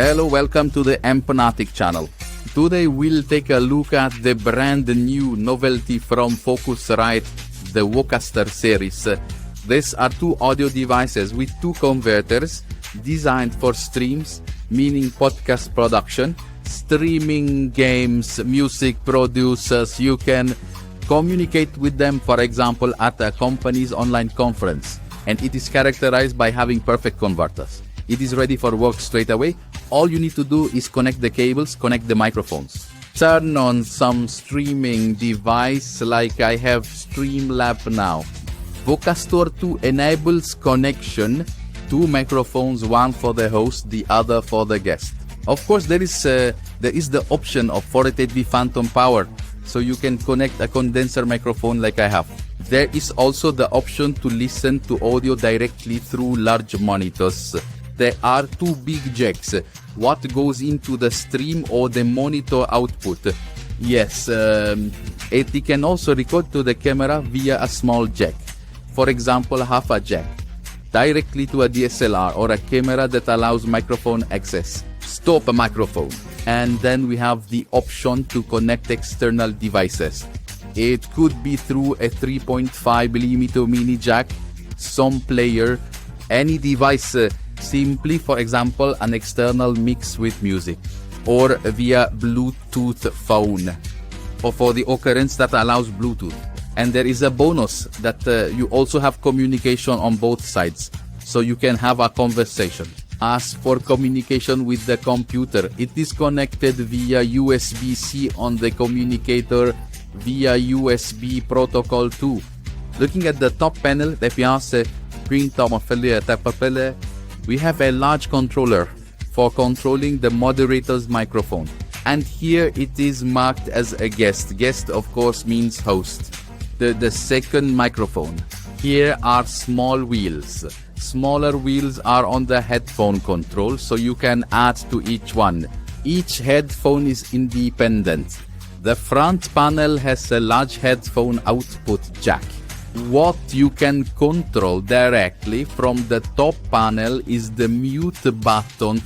Hello, welcome to the MPnetik channel. Today we'll take a look at the brand new novelty from Focusrite, the Vocaster series. These are two audio devices with two converters designed for streams, meaning podcast production, streaming games, music producers. You can communicate with them, for example, at a company's online conference. And it is characterized by having perfect converters. It is ready for work straight away. All you need to do is connect the cables, connect the microphones. Turn on some streaming device like I have Streamlab now. Vocaster 2 enables connection, two microphones, one for the host, the other for the guest. Of course, there is the option of 488V phantom power, so you can connect a condenser microphone like I have. There is also the option to listen to audio directly through large monitors. There are two big jacks, what goes into the stream or the monitor output. Yes, it can also record to the camera via a small jack. For example, half a jack, directly to a DSLR or a camera that allows microphone access. Stop a microphone. And then we have the option to connect external devices. It could be through a 3.5mm mini jack, some player, any device, simply, for example, an external mix with music, or via Bluetooth phone, or for the occurrence that allows Bluetooth. And there is a bonus that you also have communication on both sides, so you can have a conversation. As for communication with the computer, it is connected via USB-C on the communicator via USB protocol 2. Looking at the top panel, we have a large controller for controlling the moderator's microphone. And here it is marked as a guest. Guest, of course, means host. The second microphone. Here are small wheels. Smaller wheels are on the headphone control, so you can add to each one. Each headphone is independent. The front panel has a large headphone output jack. What you can control directly from the top panel is the mute button.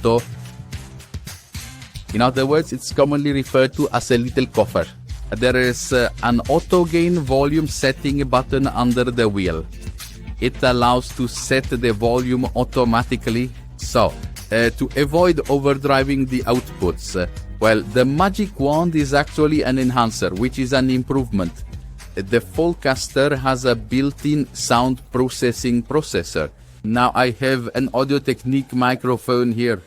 In other words, it's commonly referred to as a little coffer. There is an auto gain volume setting button under the wheel. It allows to set the volume automatically. So, to avoid overdriving the outputs, well, the magic wand is actually an enhancer, which is an improvement. The Vocaster has a built-in sound processing processor. Now I have an Audio-Technique microphone here.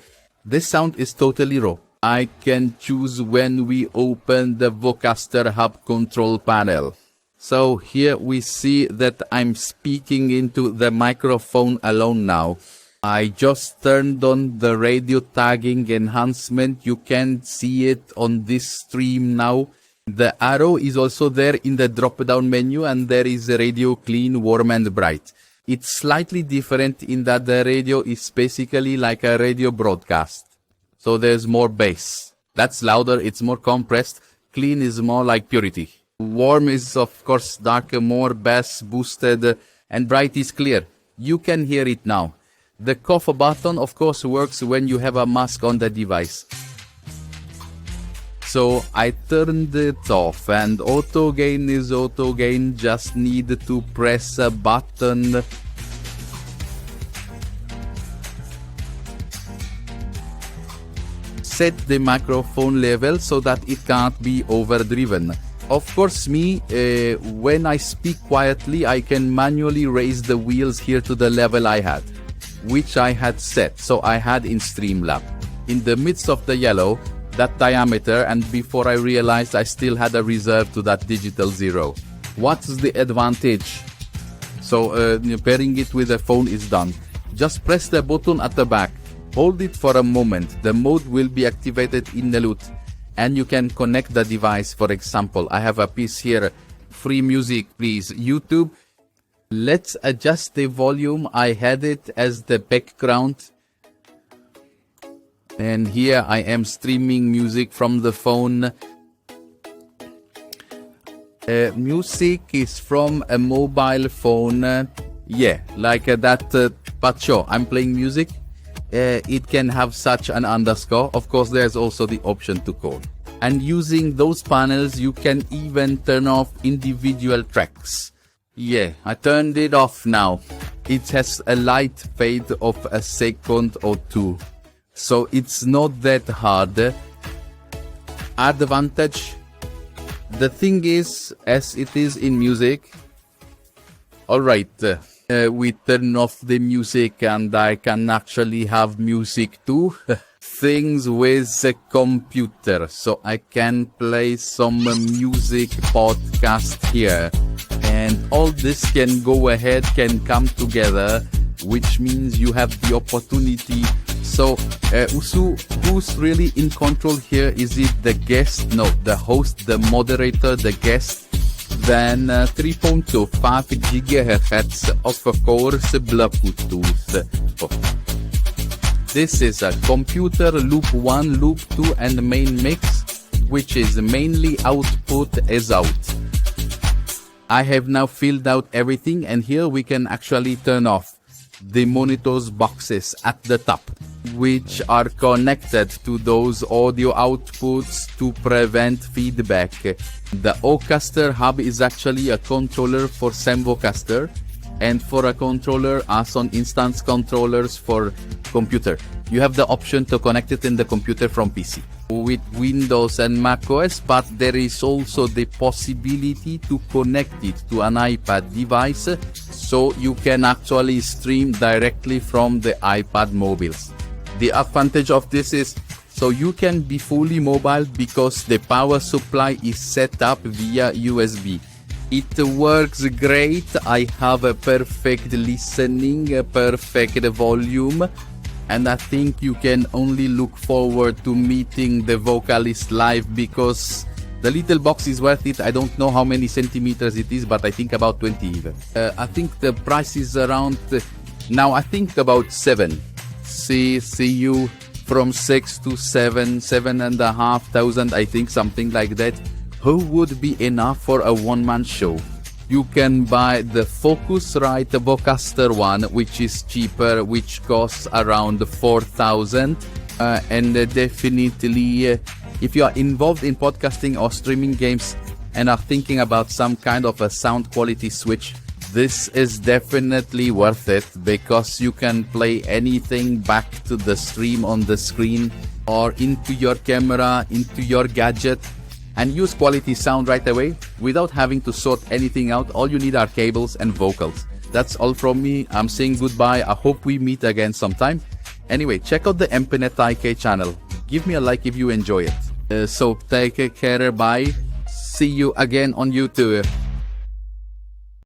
This sound is totally raw. I can choose when we open the Vocaster hub control panel. So here we see that I'm speaking into the microphone alone now. I just turned on the radio tagging enhancement. You can see it on this stream now. The arrow is also there in the drop-down menu, and there is a radio clean, warm and bright. It's slightly different in that the radio is basically like a radio broadcast. So there's more bass. That's louder, it's more compressed. Clean is more like purity. Warm is of course darker, more bass boosted, and bright is clear. You can hear it now. The cough button of course works when you have a mask on the device. So I turned it off, and auto gain is auto gain, just need to press a button. Set the microphone level so that it can't be overdriven. Of course, when I speak quietly, I can manually raise the wheels here to the level I had, which I had set, so I had in Streamlab. In the midst of the yellow, that diameter, and before I realized I still had a reserve to that digital zero. What's the advantage? So pairing it with the phone is done. Just press the button at the back. Hold it for a moment. The mode will be activated in the LUT, and you can connect the device. For example, I have a piece here. Free music, please. YouTube. Let's adjust the volume. I had it as the background. And here I am streaming music from the phone. Music is from a mobile phone. Yeah, like that. But sure, I'm playing music. it can have such an underscore. Of course, there's also the option to call. And using those panels, you can even turn off individual tracks. Yeah, I turned it off now. It has a light fade of a second or two. So it's not that hard. Advantage. The thing is, as it is in music. Alright, we turn off the music and I can actually have music too. Things with a computer. So I can play some music podcast here. And all this can go ahead, can come together, which means you have the opportunity. So, who's really in control here? Is it the guest? No, the host, the moderator, the guest. Then 3.25 GHz, of course, Bluetooth. This is a computer, loop 1, loop 2, and main mix, which is mainly output as out. I have now filled out everything, and here we can actually turn off the monitors boxes at the top, which are connected to those audio outputs to prevent feedback. The Vocaster hub is actually a controller for SAM Vocaster, and for a controller as on instance controllers for computer. You have the option to connect it in the computer from PC with Windows and macOS, but there is also the possibility to connect it to an iPad device, so you can actually stream directly from the iPad mobiles. The advantage of this is, so you can be fully mobile because the power supply is set up via USB. It works great. I have a perfect listening, a perfect volume, and I think you can only look forward to meeting the vocalist live because the little box is worth it. I don't know how many centimeters it is, but I think about 20 even. I think the price is around, now I think about 7. See you from 6 to 7,500, I think, something like that. Who would be enough for a one-man show? You can buy the Focusrite Vocaster one, which is cheaper, which costs around 4,000. And definitely, if you are involved in podcasting or streaming games and are thinking about some kind of a sound quality switch, this is definitely worth it because you can play anything back to the stream on the screen or into your camera, into your gadget, and use quality sound right away without having to sort anything out. All you need are cables and vocals. That's all from me. I'm saying goodbye. I hope we meet again sometime. Anyway, check out the MPnetik channel. Give me a like if you enjoy it. So take care. Bye. See you again on YouTube.